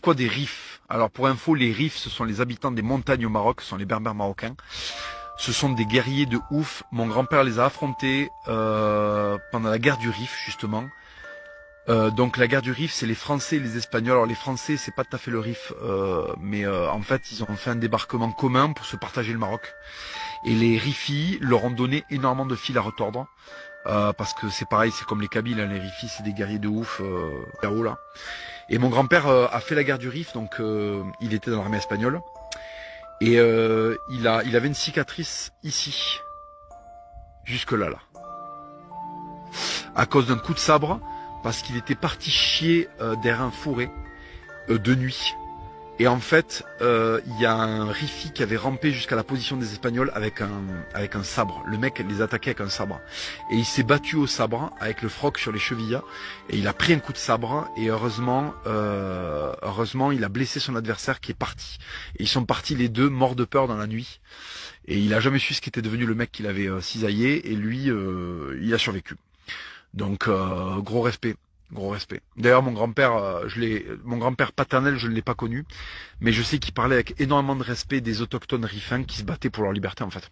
quoi des Rifs? Alors pour info, les Rifs, ce sont les habitants des montagnes au Maroc, ce sont les berbères marocains. Ce sont des guerriers de ouf. Mon grand-père les a affrontés pendant la guerre du Rif, justement. Donc la guerre du Rif, c'est les Français et les Espagnols. Alors les Français, c'est pas tout à fait le Rif, mais en fait, ils ont fait un débarquement commun pour se partager le Maroc. Et les Rifis leur ont donné énormément de fil à retordre. Parce que c'est pareil, c'est comme les Kabyles, hein, les Rifis, c'est des guerriers de ouf, là-haut, là. Et mon grand-père a fait la guerre du Rif, donc il était dans l'armée espagnole. Et il avait une cicatrice ici, jusque là, à cause d'un coup de sabre, parce qu'il était parti chier derrière un fourré de nuit. Et en fait, il y a un Rifi qui avait rampé jusqu'à la position des Espagnols avec un sabre. Le mec les attaquait avec un sabre. Et il s'est battu au sabre avec le froc sur les chevilles. Et il a pris un coup de sabre. Et heureusement, il a blessé son adversaire qui est parti. Et ils sont partis les deux morts de peur dans la nuit. Et il a jamais su ce qu'était devenu le mec qu'il avait cisaillé. Et lui, il a survécu. Donc gros respect. Gros respect. D'ailleurs, mon grand-père, mon grand-père paternel, je ne l'ai pas connu, mais je sais qu'il parlait avec énormément de respect des autochtones rifins qui se battaient pour leur liberté, en fait.